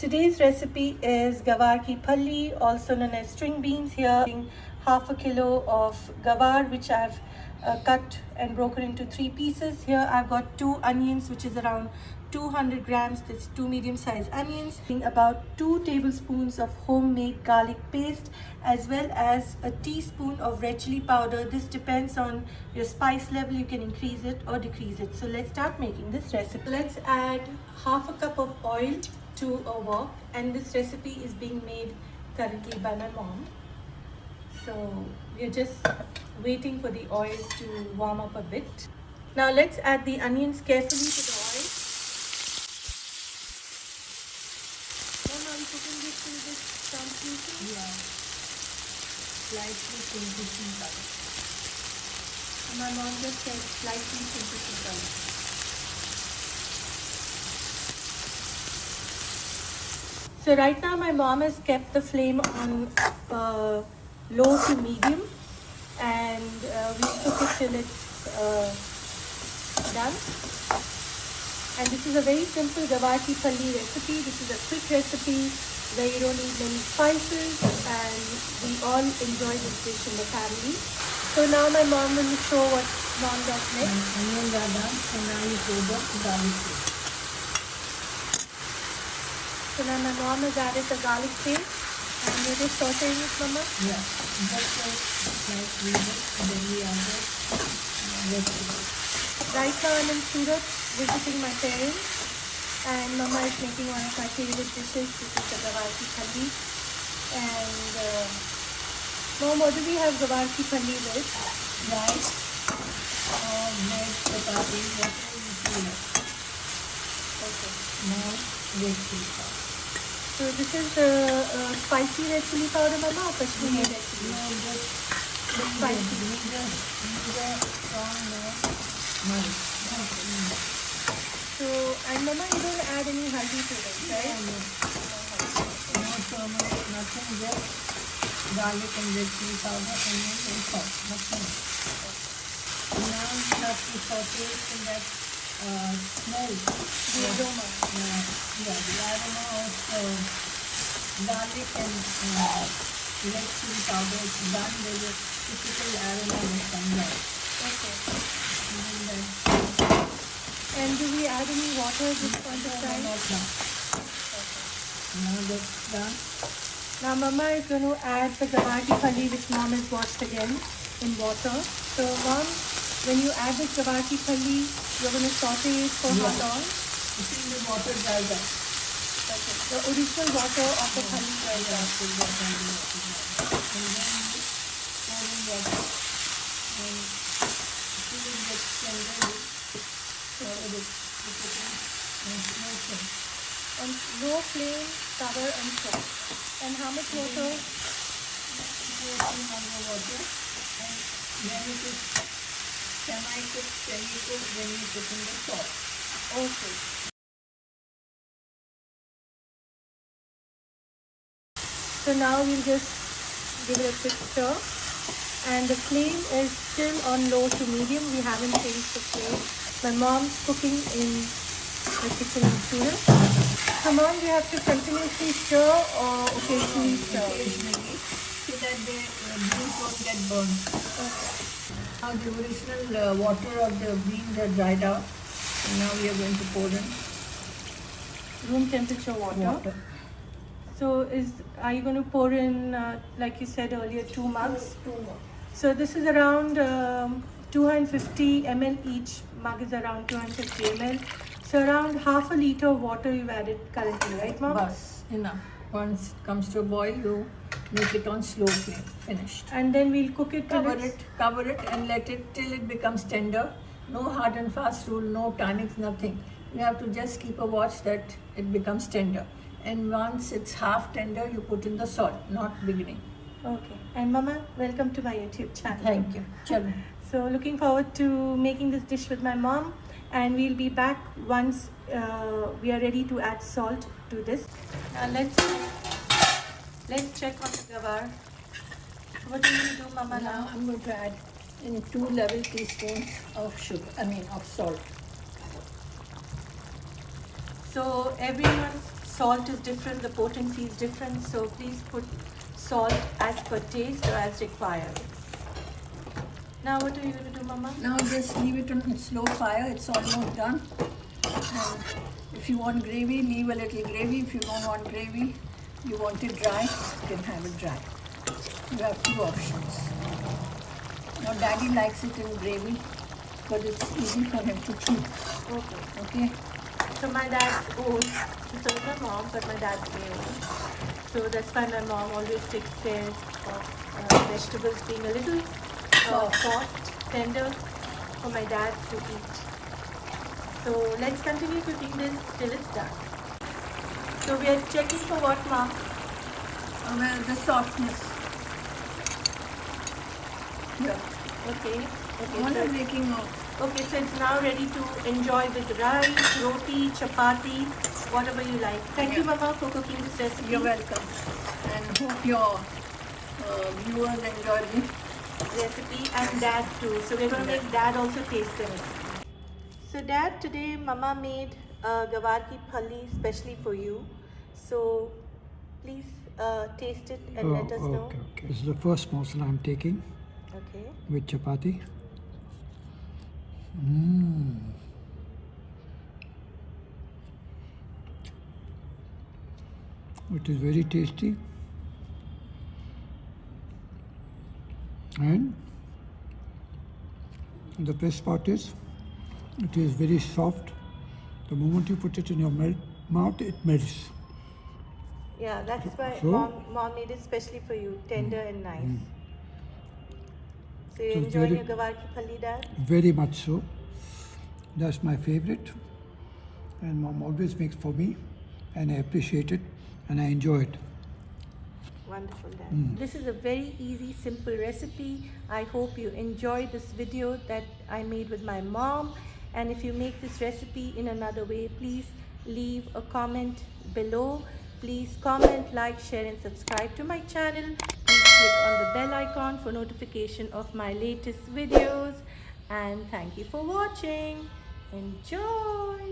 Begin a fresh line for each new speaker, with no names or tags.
Today's recipe is Gawar ki Phali, also known as string beans. Here, half a kilo of Gawar, which I've cut and broken into 3 pieces. Here I've got 2 onions, which is around 200 grams. That's 2 medium-sized onions. About 2 tablespoons of homemade garlic paste, as well as a teaspoon of red chili powder. This depends on your spice level. You can increase it or decrease it. So let's start making this recipe. Let's add half a cup of oil to a wok, and this recipe is being made currently by my mom. So we're just waiting for the oil to warm up a bit. Now let's add the onions carefully to the oil. Mom, are you cooking this till this translucent?
Yeah. Slightly pinkish color.
My mom just said slightly pinkish color. So right now my mom has kept the flame on low to medium, and we'll cook it till it's done. And this is a very simple Gawar ki Phali recipe. This is a quick recipe where you don't need many spices, and we all enjoy this dish in the family. So now my mom will show what mom does next.
Onions are done, so now you put the garlic paste.
So now my mom has added the garlic paste, and you're just sauteing it, Mama?
Yeah, just a slight reason, and then we add the red chili.
Right now I'm in Surat visiting my parents, and Mama is making one of my favorite dishes, which is the Gawar ki Phali. And Mom, what do we have Gawar ki Phali with?
Rice, bread, chapati, water, and
Okay.
now red chili powder.
So this is the spicy red chili powder, Mama, or Kashmiri red chili?
No, just
Spicy.
Neither strong nor mild.
So, and Mama, you don't add any haldi to it, right?
No turmeric, nothing, just garlic and red chili powder, onion and salt, nothing else. Now you have to saute it in that smell.
The aroma.
Yeah, the aroma of garlic and red chili powder is done. There's a typical aroma that comes out.
Okay.
And then
And do we add any water at this point of time?
not now. Now that's done.
Now Mama is going to add the Gawar ki Phali, which Mom has washed again in water. So Mom, when you add this Gawar ki Phali, you're going to saute it for how long?
You see the water dries up.
Okay. The original water of the Phali dries out.
And then you pour in water. And till it gets tender, you pour it and smoke it.
On low flame, cover and salt. And how much water?
Pour in on the water, and when it is semi-cooked, semi-cooked, then you put in the salt.
Okay. So now we'll just give it a quick stir. And the flame is still on low to medium. We haven't changed the flame. My mom's cooking in the kitchen in Surat. So Mom, you have to continuously stir or occasionally stir?
Occasionally, so that the beans don't get burnt.
Okay.
Now the original water of the beans are dried out, and now we are going to pour in
Room temperature water. So are you going to pour in, like you said earlier, 2 mugs?
2 more.
So this is around 250 ml each. Mug is around 250 ml. So around half a liter of water you've added currently, right, Mom?
Bas, enough. Once it comes to a boil, you make it on slow flame. Finished.
And then we'll cook it till
Cover it and let it till it becomes tender. No hard and fast rule, no timings, nothing. You have to just keep a watch that it becomes tender. And once it's half tender, you put in the salt, not beginning.
Okay. And Mama, welcome to my YouTube channel.
Thank you. Chalo.
So looking forward to making this dish with my mom, and we'll be back once we are ready to add salt to this. Now let's check on the Gawar. What do you do, Mama,
Now
now?
I'm going to add in 2 level teaspoons of of salt.
So everyone's salt is different, the potency is different, so please put salt as per taste or as required. Now what are you going to do, Mama?
Now just leave it on slow fire. It's almost done. And if you want gravy, leave a little gravy. If you don't want gravy, you want it dry, you can have it dry. You have two options. Now Daddy likes it in gravy because it's easy for him to chew.
Okay.
Okay?
So my dad's old, so is my mom, but my dad's very old. So that's why my mom always takes care of vegetables being a little soft, tender for my dad to eat. So let's continue cooking this till it's done. So we are checking for what, Mom?
Well, the softness. Yeah.
Okay.
What
Okay.
are making of?
Okay, so it's now ready to enjoy with rice, roti, chapati, whatever you like. Thank you, Mama, for cooking this recipe.
You're welcome. And hope your viewers enjoy this
recipe and Dad too. So we're going to make Dad also taste the recipe. So Dad, today Mama made Gawar ki Phali specially for you. So please taste it and let us know.
Okay. This is the first morsel I'm taking
Okay.
with chapati. It is very tasty. And the best part is, it is very soft. The moment you put it in your mouth, it melts.
Yeah, that's why
So-
mom made it specially for you, tender and nice. So you're
So
enjoying
very-
your Gawar ki Phali, Dad?
Very much so. That's my favorite. And Mom always makes for me. And I appreciate it. And I enjoy it.
Wonderful, Dad. This is a very easy, simple recipe. I hope you enjoyed this video that I made with my mom. And if you make this recipe in another way, please leave a comment below. Please comment, like, share and subscribe to my channel. Please click on the bell icon for notification of my latest videos. And thank you for watching. Enjoy!